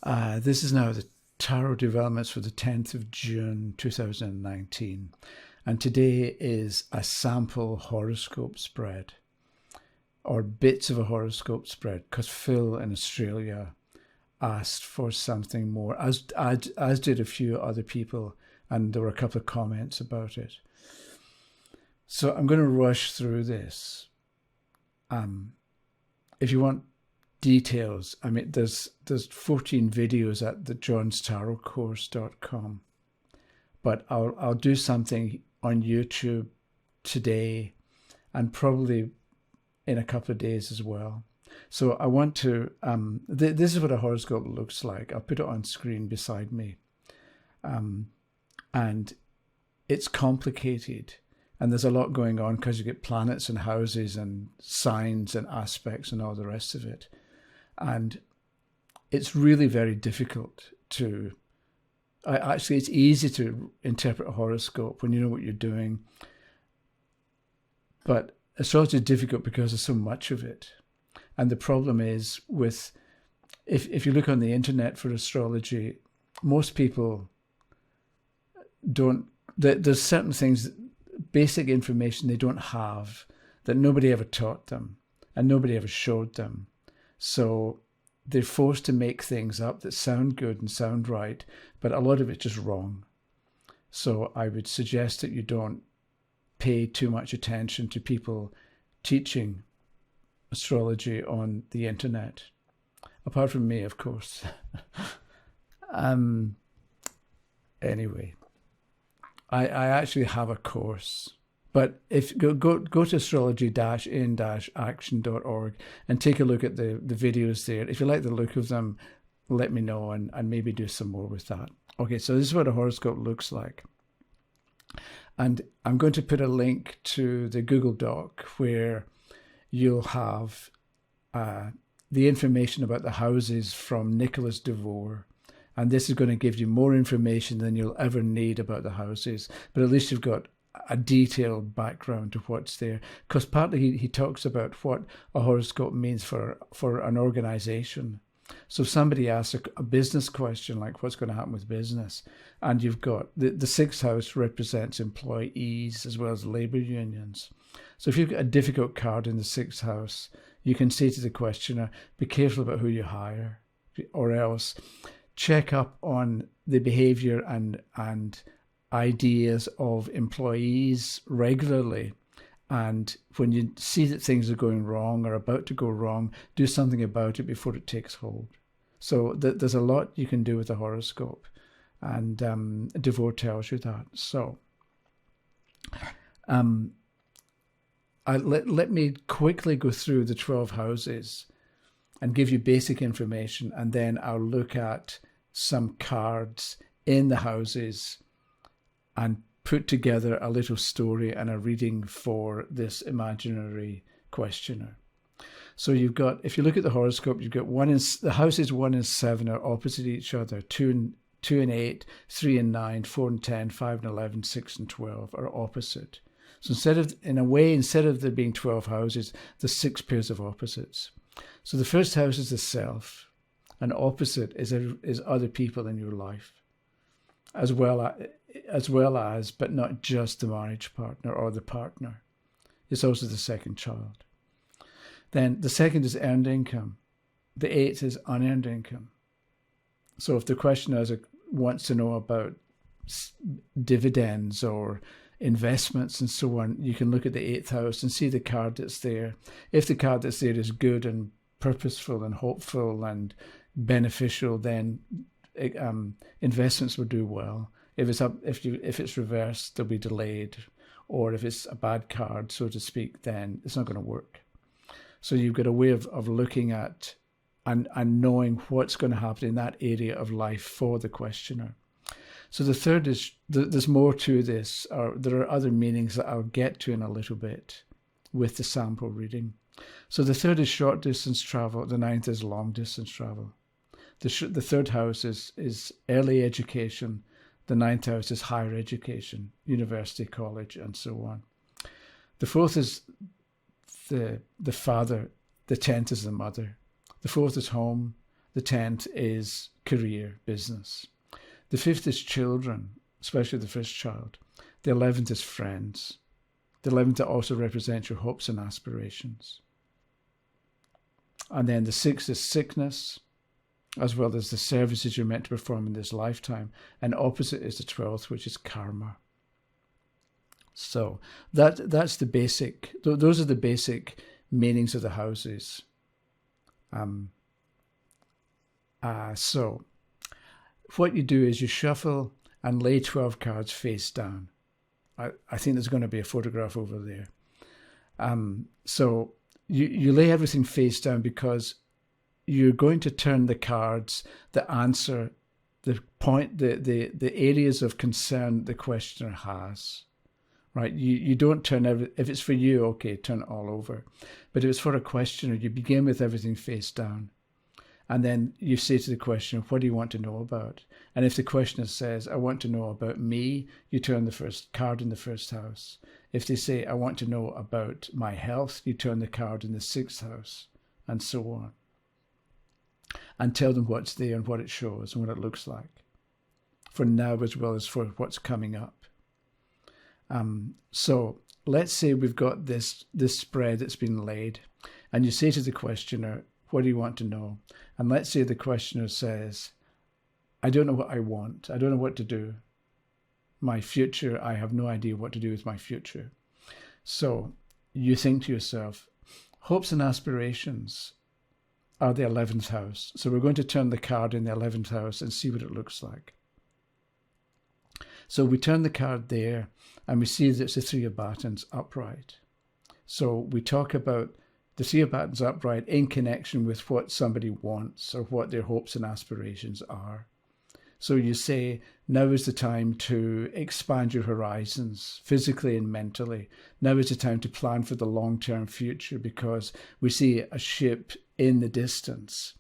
This is now the tarot developments for the 10th of June 2019. And today is a sample horoscope spread, or bits of a horoscope spread, because Phil in Australia asked for something more, as did a few other people, and there were a couple of comments about it. So I'm going to rush through this. If you want details, I mean, there's 14 videos at the johnstarotcourse.com, but I'll do something on YouTube today and probably in a couple of days as well. So I want to, this is what a horoscope looks like. I'll put it on screen beside me. And it's complicated. And there's a lot going on because you get planets and houses and signs and aspects and all the rest of it. And it's really very difficult to, actually it's easy to interpret a horoscope when you know what you're doing. But astrology is difficult because there's so much of it. And the problem is with, if you look on the internet for astrology, most people don't, there's certain things, basic information they don't have that nobody ever taught them and nobody ever showed them. So they're forced to make things up that sound good and sound right, but a lot of it's just wrong. So I would suggest that you don't pay too much attention to people teaching astrology on the internet, apart from me, of course. Anyway, I actually have a course, but if go to astrology-in-action.org and take a look at the videos there. If you like the look of them, let me know and maybe do some more with that. Okay, so this is what a horoscope looks like. And I'm going to put a link to the Google Doc where you'll have the information about the houses from Nicholas Devore. And this is going to give you more information than you'll ever need about the houses. But at least you've got a detailed background to what's there. Because partly he talks about what a horoscope means for an organization. So if somebody asks a business question, like what's going to happen with business, and you've got the sixth house represents employees as well as labor unions. So if you've got a difficult card in the sixth house, you can say to the questioner, be careful about who you hire, or else check up on the behavior and ideas of employees regularly. And when you see that things are going wrong or about to go wrong, do something about it before it takes hold. So there's a lot you can do with a horoscope. And Devore tells you that. So let me quickly go through the 12 houses and give you basic information. And then I'll look at some cards in the houses and put together a little story and a reading for this imaginary questioner. So you've got, if you look at the horoscope, you've got the houses 1 and 7 are opposite each other. 2 and 8, 3 and 9, 4 and 10, 5 and 11, 6 and 12 are opposite. So instead of there being 12 houses, there's 6 pairs of opposites. So the first house is the self, and opposite is other people in your life, as well as, but not just the marriage partner or the partner. It's also the second child. Then the second is earned income. The 8th is unearned income. So if the questioner wants to know about dividends or investments and so on, you can look at the 8th house and see the card that's there. If the card that's there is good and purposeful and hopeful and beneficial, then investments will do well. If it's reversed, they'll be delayed. Or if it's a bad card, so to speak, then it's not going to work. So you've got a way of looking at and knowing what's going to happen in that area of life for the questioner. So the third is, there's more to this, or there are other meanings that I'll get to in a little bit with the sample reading. So the third is short distance travel. The 9th is long distance travel. The third house is early education. The 9th house is higher education, university, college, and so on. The 4th is the father. The 10th is the mother. The 4th is home. The 10th is career, business. The 5th is children, especially the first child. The 11th is friends. The 11th also represents your hopes and aspirations. And then the 6th is sickness, as well as the services you're meant to perform in this lifetime. And opposite is the 12th, which is karma. So that's the basic, those are the basic meanings of the houses. So what you do is you shuffle and lay 12 cards face down. I think there's going to be a photograph over there. So you lay everything face down because you're going to turn the cards that answer the areas of concern the questioner has. Right? You don't turn if it's for you, okay, turn it all over. But if it's for a questioner, you begin with everything face down. And then you say to the questioner, what do you want to know about? And if the questioner says, I want to know about me, you turn the first card in the first house. If they say, I want to know about my health, you turn the card in the 6th house, and so on. And tell them what's there and what it shows and what it looks like, for now as well as for what's coming up. So let's say we've got this spread that's been laid, and you say to the questioner, what do you want to know? And let's say the questioner says, I don't know what I want. I don't know what to do. My future, I have no idea what to do with my future. So you think to yourself, hopes and aspirations are the 11th house. So we're going to turn the card in the 11th house and see what it looks like. So we turn the card there and we see that it's the 3 of Batons upright. So we talk about the 3 of Batons upright in connection with what somebody wants or what their hopes and aspirations are. So you say, now is the time to expand your horizons physically and mentally. Now is the time to plan for the long-term future because we see a ship in the distance.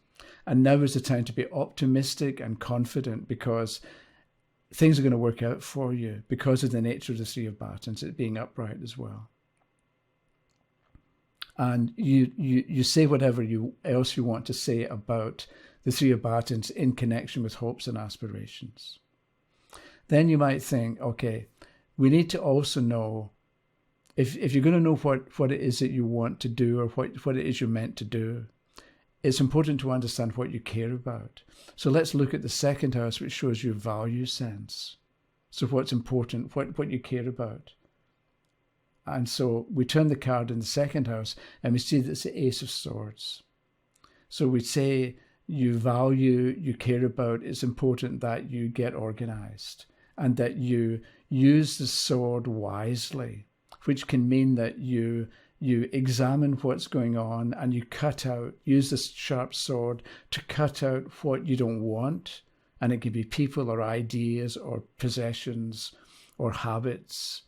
And now is the time to be optimistic and confident because things are going to work out for you because of the nature of the 3 of Batons, it being upright as well. And you say whatever else you want to say about the 3 of Batons in connection with hopes and aspirations. Then you might think, okay, we need to also know, if you're going to know what it is that you want to do or what it is you're meant to do, it's important to understand what you care about. So let's look at the 2nd house, which shows your value sense. So what's important, what you care about. And so we turn the card in the 2nd house and we see that it's the Ace of Swords. So we say you value, you care about, it's important that you get organized and that you use the sword wisely, which can mean that you examine what's going on and you use this sharp sword to cut out what you don't want. And it can be people or ideas or possessions or habits,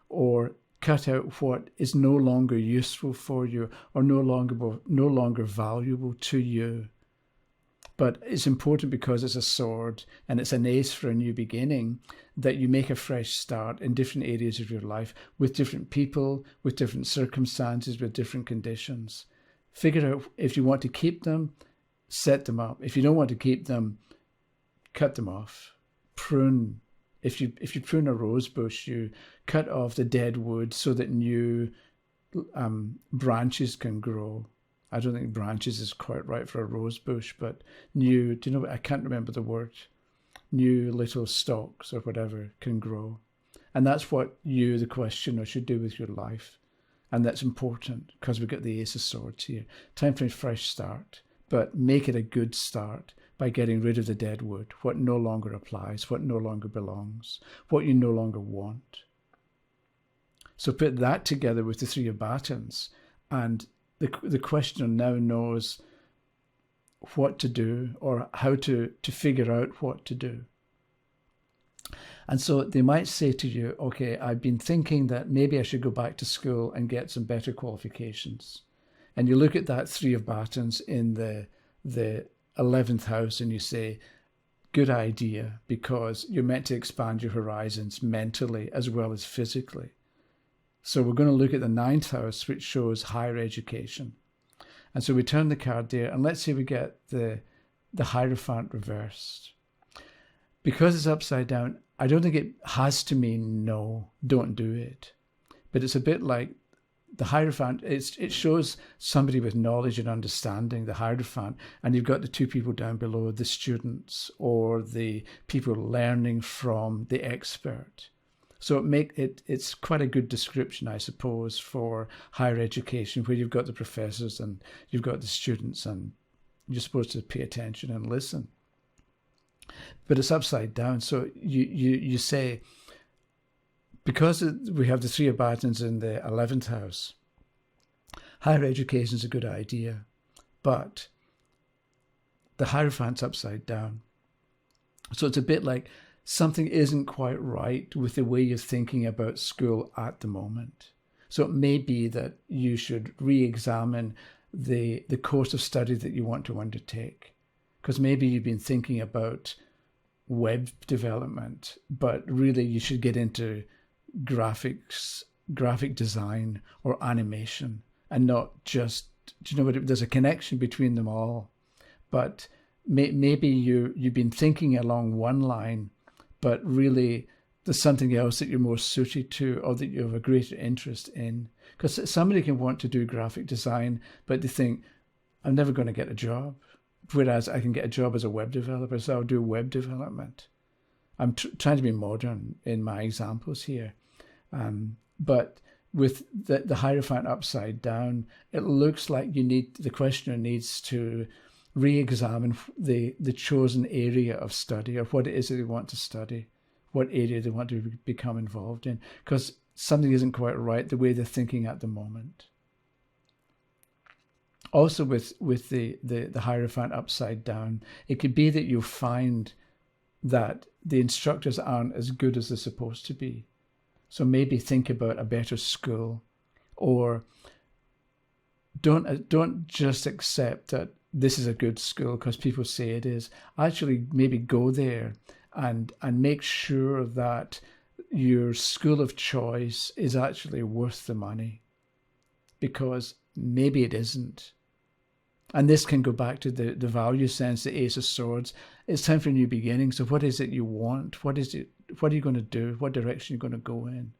or cut out what is no longer useful for you or no longer valuable to you. But it's important because it's a sword and it's an ace for a new beginning that you make a fresh start in different areas of your life with different people, with different circumstances, with different conditions. Figure out if you want to keep them, set them up. If you don't want to keep them, cut them off. Prune. If you prune a rose bush, you cut off the dead wood so that new branches can grow. I don't think branches is quite right for a rose bush, but I can't remember the word. New little stalks or whatever can grow. And that's what you, the questioner, should do with your life. And that's important because we've got the Ace of Swords here. Time for a fresh start, but make it a good start by getting rid of the dead wood, what no longer applies, what no longer belongs, what you no longer want. So put that together with the 3 of Batons, and the questioner now knows what to do or how to figure out what to do. And so they might say to you, okay, I've been thinking that maybe I should go back to school and get some better qualifications. And you look at that 3 of Batons in the 11th house and you say, good idea, because you're meant to expand your horizons mentally as well as physically. So we're going to look at the 9th house, which shows higher education. And so we turn the card there, and let's say we get the the Hierophant reversed. Because it's upside down, I don't think it has to mean no, don't do it. But it's a bit like the Hierophant. It shows somebody with knowledge and understanding, the Hierophant, and you've got the two people down below, the students or the people learning from the expert. So it's quite a good description, I suppose, for higher education, where you've got the professors and you've got the students, and you're supposed to pay attention and listen. But it's upside down. So you say, because we have the 3 of Batons in the 11th house, higher education is a good idea, but the Hierophant's upside down. So it's a bit like something isn't quite right with the way you're thinking about school at the moment. So it may be that you should re-examine the course of study that you want to undertake. Because maybe you've been thinking about web development, but really you should get into graphics, graphic design, or animation, and not just, do you know what, there's a connection between them all. But maybe you've been thinking along one line, but really there's something else that you're more suited to, or that you have a greater interest in. Because somebody can want to do graphic design, but they think, I'm never going to get a job. Whereas I can get a job as a web developer, so I'll do web development. I'm trying to be modern in my examples here. But with the Hierophant upside down, it looks like the questioner needs to re-examine the chosen area of study, or what it is that they want to study, what area they want to become involved in, because something isn't quite right the way they're thinking at the moment. Also with the Hierophant upside down, it could be that you'll find that the instructors aren't as good as they're supposed to be. So maybe think about a better school, or don't just accept that this is a good school because people say it is. Actually, maybe go there and make sure that your school of choice is actually worth the money, because maybe it isn't. And this can go back to the value sense, the Ace of Swords. It's time for a new beginning. So what is it you want? What is it? What are you going to do? What direction are you going to go in?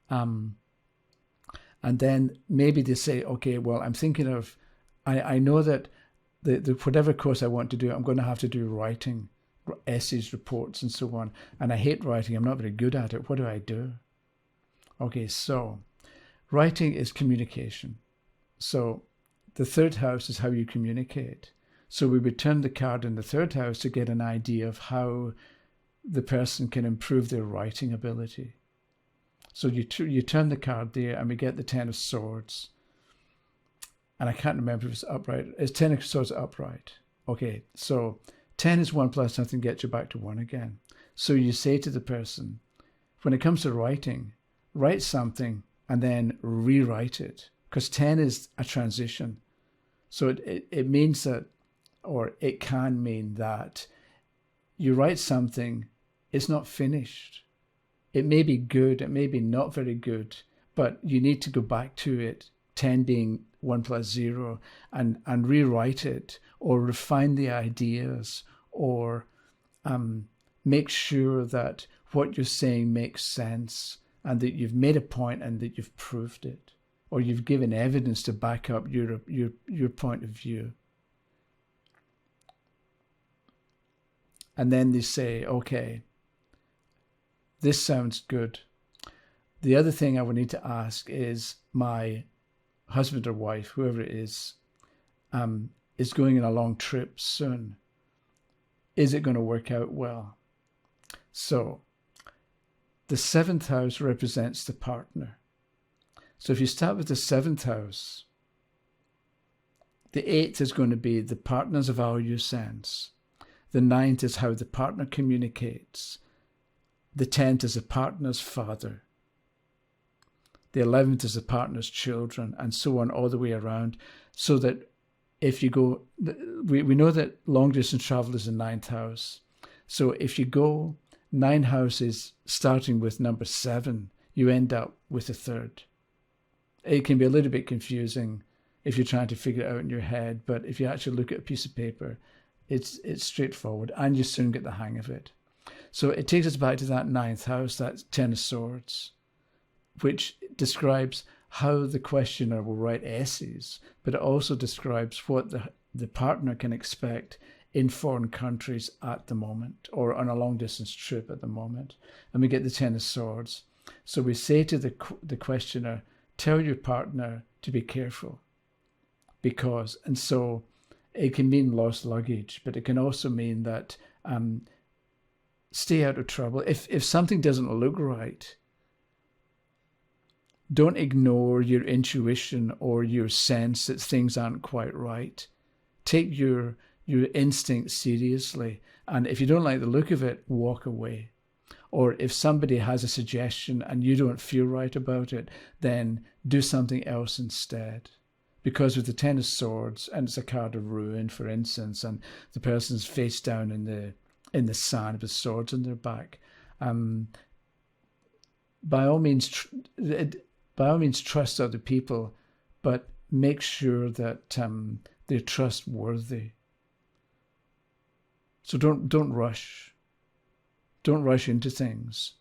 And then maybe they say, okay, well, I'm thinking of, I know that the whatever course I want to do, I'm going to have to do writing, essays, reports, and so on. And I hate writing. I'm not very good at it. What do I do? Okay, so writing is communication. So the 3rd house is how you communicate. So we would turn the card in the 3rd house to get an idea of how the person can improve their writing ability. So you turn the card there, and we get the 10 of Swords. And I can't remember if it's upright. It's 10 of Swords upright. Okay, so 10 is 1 plus something, gets you back to 1 again. So you say to the person, when it comes to writing, write something and then rewrite it. Because 10 is a transition. So it means that, or it can mean that you write something, it's not finished. It may be good, it may be not very good, but you need to go back to it, 10 being 1 plus 0, and rewrite it, or refine the ideas, or make sure that what you're saying makes sense, and that you've made a point and that you've proved it, or you've given evidence to back up your point of view. And then they say, okay, this sounds good. The other thing I would need to ask is, my husband or wife, whoever it is going on a long trip soon. Is it going to work out well? So the 7th house represents the partner. So if you start with the 7th house, the 8th is going to be the partner's value sense. The 9th is how the partner communicates. The 10th is the partner's father. The 11th is the partner's children, and so on all the way around. So that if you go, we know that long distance travel is the 9th house. So if you go 9 houses starting with number 7, you end up with the 3rd. It can be a little bit confusing, if you're trying to figure it out in your head. But if you actually look at a piece of paper, it's straightforward, and you soon get the hang of it. So it takes us back to that 9th house, that 10 of Swords, which describes how the questioner will write essays, but it also describes what the partner can expect in foreign countries at the moment, or on a long distance trip at the moment. And we get the 10 of Swords. So we say to the questioner, tell your partner to be careful, because, and so it can mean lost luggage, but it can also mean that stay out of trouble. If something doesn't look right, don't ignore your intuition or your sense that things aren't quite right. Take your instinct seriously. And if you don't like the look of it, walk away. Or if somebody has a suggestion and you don't feel right about it, then do something else instead. Because with the 10 of Swords, and it's a card of ruin, for instance, and the person's face down in the sand with swords on their back, by all means trust other people, but make sure that they're trustworthy. So don't rush. Don't rush into things.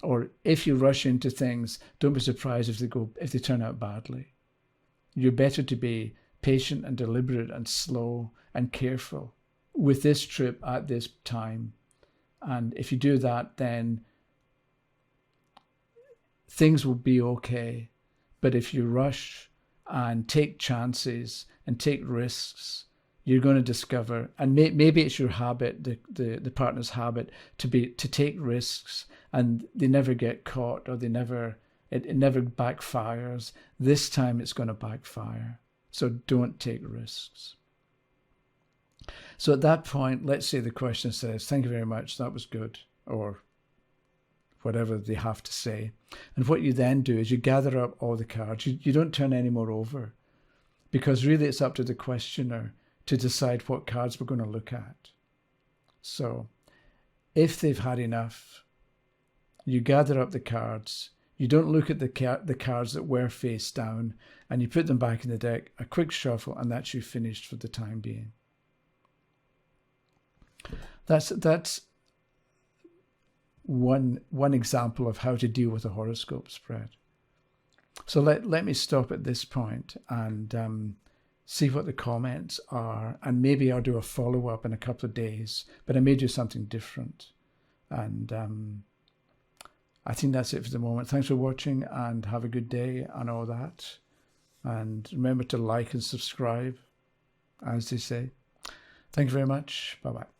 Or if you rush into things, don't be surprised if they turn out badly. You're better to be patient and deliberate and slow and careful with this trip at this time. And if you do that, then things will be okay. But if you rush and take chances and take risks, you're going to discover, and maybe it's your habit, the partner's habit, to take risks, and they never get caught, or it never backfires. This time it's going to backfire. So don't take risks. So at that point, let's say the question says, thank you very much, that was good, or whatever they have to say. And what you then do is you gather up all the cards. You don't turn any more over, because really it's up to the questioner to decide what cards we're going to look at. So if they've had enough, you gather up the cards. You don't look at the cards that were face down, and you put them back in the deck, a quick shuffle, and that's you finished for the time being. That's one example of how to deal with a horoscope spread. So let me stop at this point and see what the comments are, and maybe I'll do a follow-up in a couple of days, but I may do something different. And I think that's it for the moment. Thanks for watching, and have a good day and all that. And remember to like and subscribe, as they say. Thank you very much. Bye-bye.